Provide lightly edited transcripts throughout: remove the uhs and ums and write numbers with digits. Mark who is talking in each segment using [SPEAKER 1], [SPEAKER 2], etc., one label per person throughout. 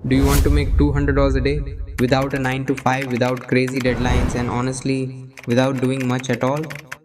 [SPEAKER 1] Do you want to make $200 a day without a 9 to 5, without crazy deadlines, and honestly, without doing much at all?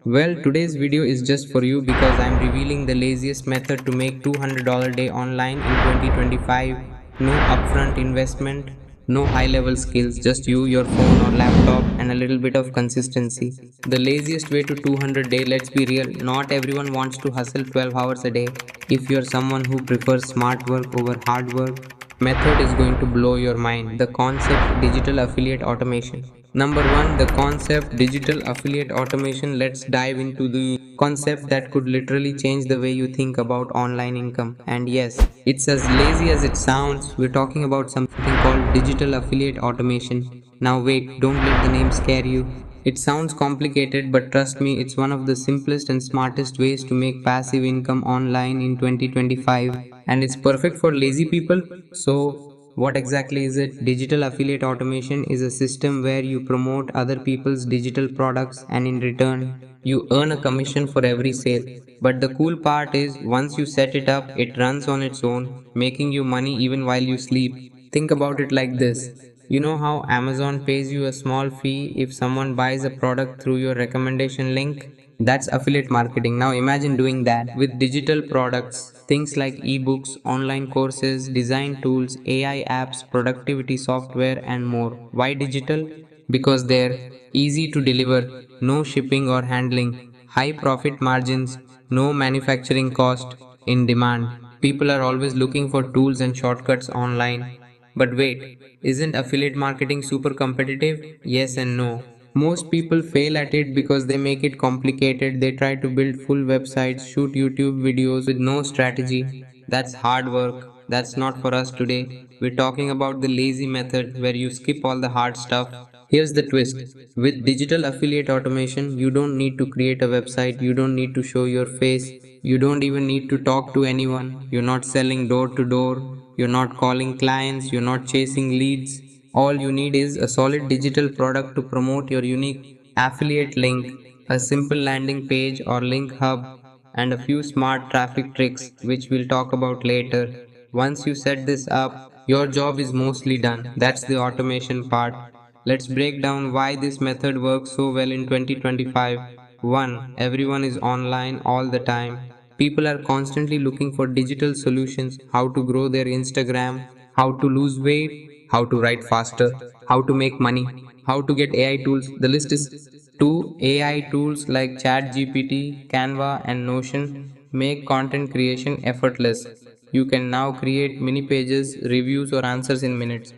[SPEAKER 1] Well, today's video is just for you because I'm revealing the laziest method to make $200 a day online in 2025. No upfront investment, no high level skills, just you, your phone or laptop, and a little bit of consistency. The laziest way to 200 day, let's be real, not everyone wants to hustle 12 hours a day. If you're someone who prefers smart work over hard work, method is going to blow your mind. The concept digital affiliate automation. Number one, the concept digital affiliate automation. Let's dive into the concept that could literally change the way you think about online income. And yes, it's as lazy as it sounds. We're talking about something called digital affiliate automation. Now, wait, don't let the name scare you. It sounds complicated, but trust me, it's one of the simplest and smartest ways to make passive income online in 2025, and it's perfect for lazy people. So, what exactly is it? Digital affiliate automation is a system where you promote other people's digital products and in return, you earn a commission for every sale. But the cool part is, once you set it up, it runs on its own, making you money even while you sleep. Think about it like this. You know how Amazon pays you a small fee if someone buys a product through your recommendation link? That's affiliate marketing. Now imagine doing that with digital products, things like ebooks, online courses, design tools, AI apps, productivity software, and more. Why digital? Because they're easy to deliver, no shipping or handling, high profit margins, no manufacturing cost, in demand. People are always looking for tools and shortcuts online. But wait, isn't affiliate marketing super competitive? Yes and no. Most people fail at it because they make it complicated. They try to build full websites, shoot YouTube videos with no strategy. That's hard work. That's not for us today. We're talking about the lazy method where you skip all the hard stuff. Here's the twist. With digital affiliate automation, you don't need to create a website, you don't need to show your face, you don't even need to talk to anyone. You're not selling door to door, you're not calling clients, you're not chasing leads. All you need is a solid digital product to promote your unique affiliate link, a simple landing page or link hub, and a few smart traffic tricks, which we'll talk about later. Once you set this up, your job is mostly done. That's the automation part. Let's break down why this method works so well in 2025. 1. Everyone is online all the time. People are constantly looking for digital solutions: how to grow their Instagram, how to lose weight, how to write faster, how to make money, how to get AI tools. The list is 2. AI tools like ChatGPT, Canva, and Notion make content creation effortless. You can now create mini pages, reviews, or answers in minutes.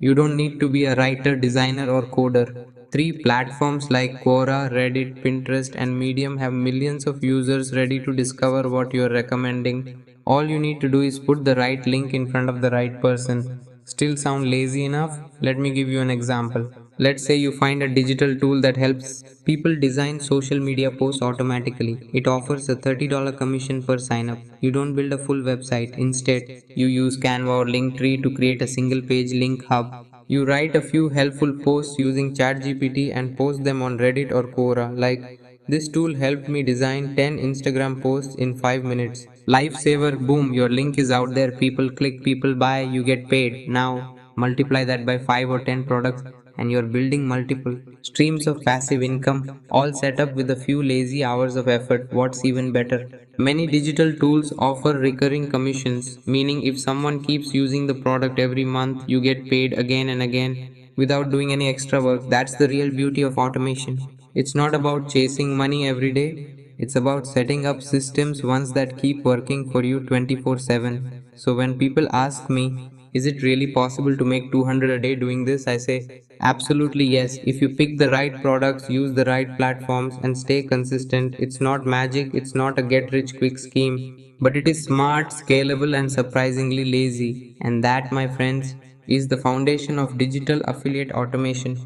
[SPEAKER 1] You don't need to be a writer, designer, or coder. 3. Platforms like Quora, Reddit, Pinterest, and Medium have millions of users ready to discover what you're recommending. All you need to do is put the right link in front of the right person. Still sound lazy enough? Let me give you an example. Let's say you find a digital tool that helps people design social media posts automatically. It offers a $30 commission per sign up. You don't build a full website. Instead, you use Canva or Linktree to create a single page link hub. You write a few helpful posts using ChatGPT and post them on Reddit or Quora. Like, this tool helped me design 10 Instagram posts in 5 minutes. Lifesaver, boom, your link is out there. People click, people buy, you get paid. Now, multiply that by 5 or 10 products and you're building multiple streams of passive income, all set up with a few lazy hours of effort. What's even better? Many digital tools offer recurring commissions, meaning if someone keeps using the product every month, you get paid again and again without doing any extra work. That's the real beauty of automation. It's not about chasing money every day, it's about setting up systems ones that keep working for you 24/7. So when people ask me, is it really possible to make 200 a day doing this? I say, absolutely yes. If you pick the right products, use the right platforms, and stay consistent, it's not magic, it's not a get rich quick scheme, but it is smart, scalable, and surprisingly lazy. And that, my friends, is the foundation of digital affiliate automation.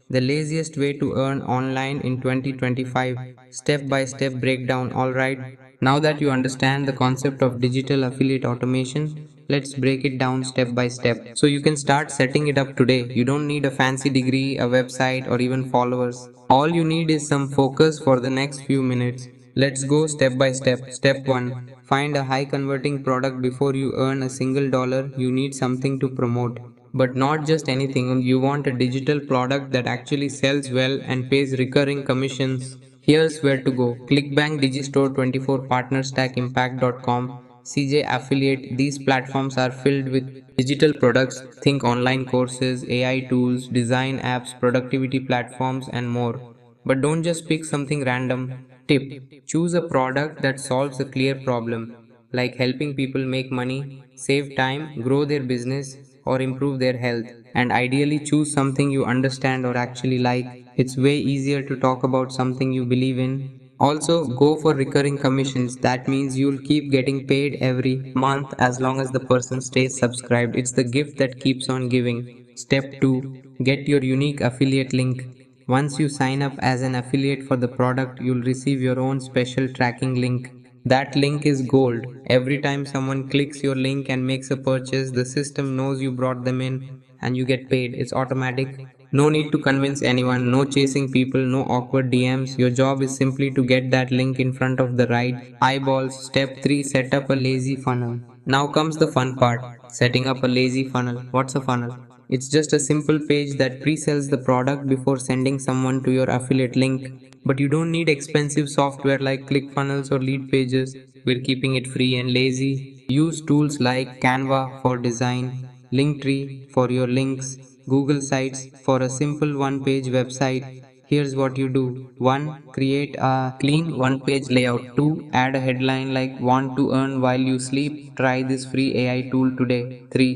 [SPEAKER 1] The laziest way to earn online in 2025. Step by step breakdown. Alright, now that you understand the concept of digital affiliate automation, let's break it down step by step. So you can start setting it up today. You don't need a fancy degree, a website, or even followers. All you need is some focus for the next few minutes. Let's go step by step. Step 1. Find a high converting product. Before you earn a single dollar, you need something to promote. But not just anything, you want a digital product that actually sells well and pays recurring commissions. Here's where to go. ClickBank, Digistore 24, PartnerStack, Impact.com, CJ Affiliate. These platforms are filled with digital products. Think online courses, AI tools, design apps, productivity platforms, and more. But don't just pick something random. Tip: choose a product that solves a clear problem, like helping people make money, save time, grow their business, or improve their health. And ideally, choose something you understand or actually like. It's way easier to talk about something you believe in. Also, go for recurring commissions. That means you'll keep getting paid every month as long as the person stays subscribed. It's the gift that keeps on giving. Step 2: get your unique affiliate link. Once you sign up as an affiliate for the product, you'll receive your own special tracking link. That link is gold. Every time someone clicks your link and makes a purchase, the system knows you brought them in and you get paid. It's automatic. No need to convince anyone, no chasing people, no awkward DMs. Your job is simply to get that link in front of the right eyeballs. Step 3: set up a lazy funnel. Now comes the fun part: setting up a lazy funnel. What's a funnel? It's just a simple page that pre sells the product before sending someone to your affiliate link. But you don't need expensive software like ClickFunnels or Lead Pages. We're keeping it free and lazy. Use tools like Canva for design, Linktree for your links, Google Sites for a simple one page website. Here's what you do: 1. Create a clean one page layout. 2. Add a headline like "Want to earn while you sleep? Try this free AI tool today." 3.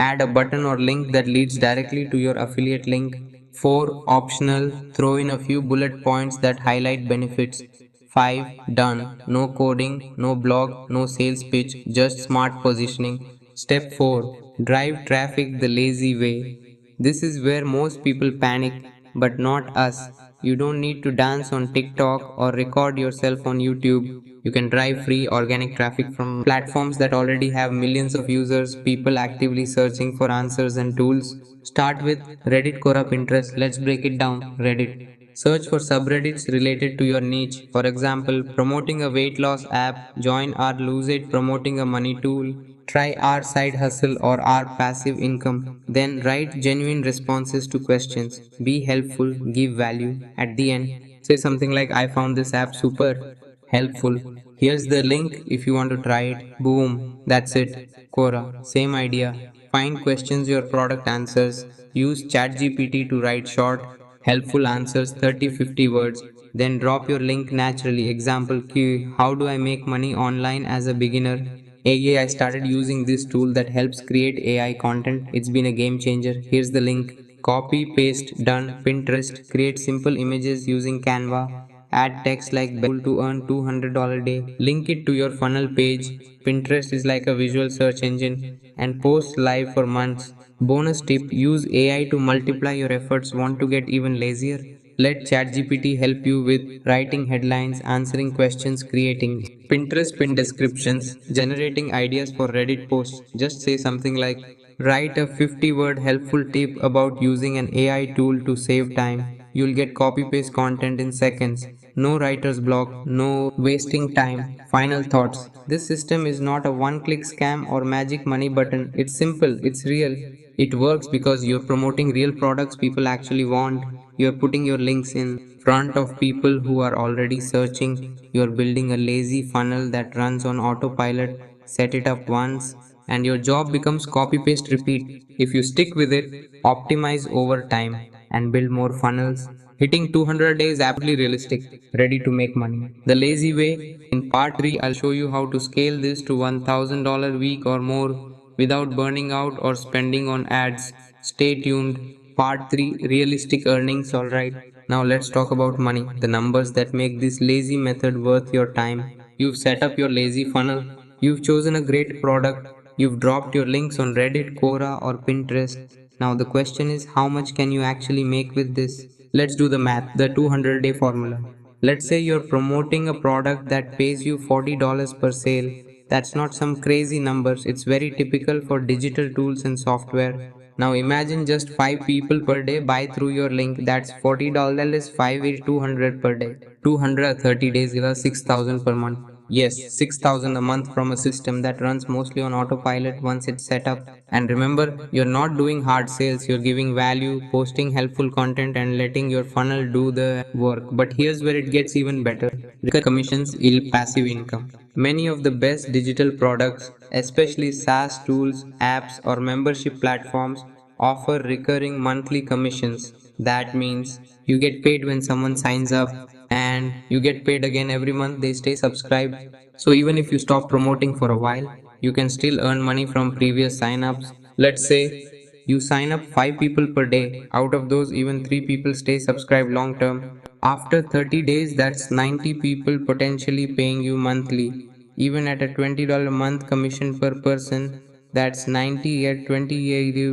[SPEAKER 1] Add a button or link that leads directly to your affiliate link. 4. Optional: throw in a few bullet points that highlight benefits. 5. Done. No coding, no blog, no sales pitch, just smart positioning. Step 4: drive traffic the lazy way. This is where most people panic, but not us. You don't need to dance on TikTok or record yourself on YouTube. You can drive free organic traffic from platforms that already have millions of users, people actively searching for answers and tools. Start with Reddit, Quora, Pinterest. Let's break it down. Reddit. Search for subreddits related to your niche. For example, promoting a weight loss app, join our Lose It, promoting a money tool, try our side hustle or our passive income. Then write genuine responses to questions. Be helpful, give value. At the end, say something like, "I found this app super helpful. Here's the link if you want to try it." Boom, that's it. Quora, same idea. Find questions your product answers. Use ChatGPT to write short, helpful answers, 30-50 words. Then drop your link naturally. Example Q: how do I make money online as a beginner? AI, I started using this tool that helps create AI content. It's been a game changer. Here's the link. Copy, paste, done. Pinterest. Create simple images using Canva. Add text like to earn $200 a day. Link it to your funnel page. Pinterest is like a visual search engine. And post live for months. Bonus tip: use AI to multiply your efforts. Want to get even lazier? Let ChatGPT help you with writing headlines, answering questions, creating Pinterest pin descriptions, generating ideas for Reddit posts. Just say something like, "Write a 50-word helpful tip about using an AI tool to save time." You'll get copy paste content in seconds. No writer's block, no wasting time. Final thoughts: this system is not a one click scam or magic money button. It's simple, it's real. It works because you're promoting real products people actually want. You're putting your links in front of people who are already searching. You're building a lazy funnel that runs on autopilot. Set it up once, and your job becomes copy paste repeat. If you stick with it, optimize over time, and build more funnels, hitting 200 a day is absolutely realistic. Ready to make money the lazy way. In part 3, I'll show you how to scale this to $1,000 week or more without burning out or spending on ads. Stay tuned. Part 3: realistic earnings. Alright, now let's talk about money, the numbers that make this lazy method worth your time. You've set up your lazy funnel, you've chosen a great product, you've dropped your links on Reddit, Quora, or Pinterest. Now the question is, how much can you actually make with this? Let's do the math, the 200-day formula. Let's say you're promoting a product that pays you $40 per sale. That's not some crazy numbers, it's very typical for digital tools and software. Now imagine just 5 people per day buy through your link. That's $40, 5 is 200 per day. 230 days give us 6,000 per month. Yes, 6,000 a month from a system that runs mostly on autopilot once it's set up. And remember, you're not doing hard sales, you're giving value, posting helpful content, and letting your funnel do the work. But here's where it gets even better: commissions, passive income. Many of the best digital products, especially SaaS tools, apps, or membership platforms, offer recurring monthly commissions. That means you get paid when someone signs up and you get paid again every month they stay subscribed. So even if you stop promoting for a while, you can still earn money from previous signups. Let's say you sign up 5 people per day. Out of those, even 3 people stay subscribed long term. After 30 days, that's 90 people potentially paying you monthly. Even at a $20 a month commission per person, that's 90 at 20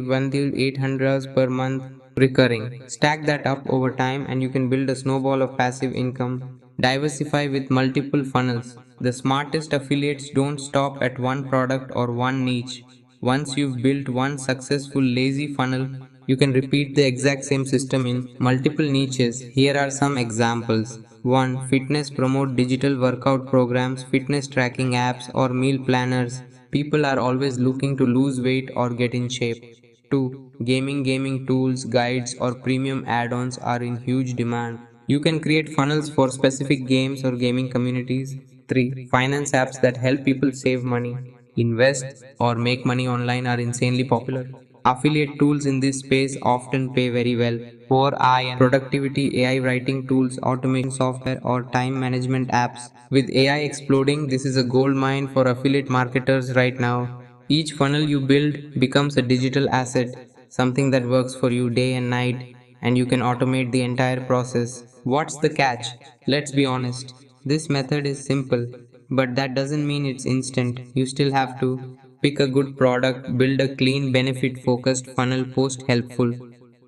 [SPEAKER 1] $1,800 per month recurring. Stack that up over time and you can build a snowball of passive income. Diversify with multiple funnels. The smartest affiliates don't stop at one product or one niche. Once you've built one successful lazy funnel, you can repeat the exact same system in multiple niches. Here are some examples. 1. Fitness promote digital workout programs, fitness tracking apps, or meal planners. People are always looking to lose weight or get in shape. 2. Gaming tools, guides, or premium add-ons are in huge demand. You can create funnels for specific games or gaming communities. 3. Finance apps that help people save money, invest, or make money online are insanely popular. Affiliate tools in this space often pay very well. 4. I and productivity AI writing tools, automation software, or time management apps. With AI exploding, this is a gold mine for affiliate marketers right now. Each funnel you build becomes a digital asset, something that works for you day and night, and you can automate the entire process. What's the catch? Let's be honest. This method is simple, but that doesn't mean it's instant. You still have to pick a good product, build a clean, benefit focused funnel, post helpful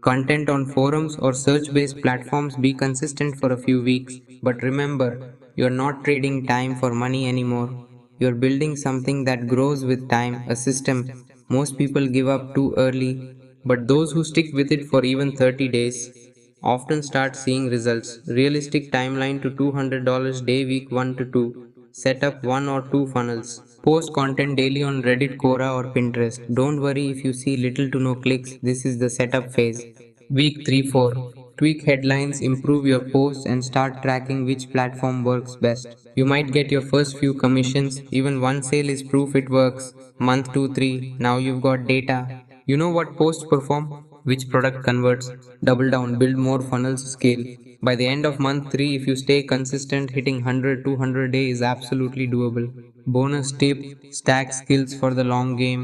[SPEAKER 1] content on forums or search based platforms, be consistent for a few weeks. But remember, you're not trading time for money anymore. You're building something that grows with time, a system. Most people give up too early, but those who stick with it for even 30 days often start seeing results. Realistic timeline to $200 day week 1 to 2. Set up one or two funnels. Post content daily on Reddit, Quora, or Pinterest. Don't worry if you see little to no clicks, this is the setup phase. Week 3 4. Tweak headlines, improve your posts, and start tracking which platform works best. You might get your first few commissions, even one sale is proof it works. Month 2 3. Now you've got data. You know what posts perform, which product converts. Double down, build more funnels, scale. By the end of month 3, if you stay consistent, hitting 100 200 days is absolutely doable. Bonus tip: stack skills for the long game.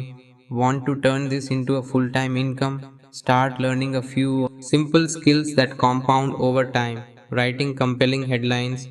[SPEAKER 1] Want to turn this into a full time income? Start learning a few simple skills that compound over time. Writing compelling headlines,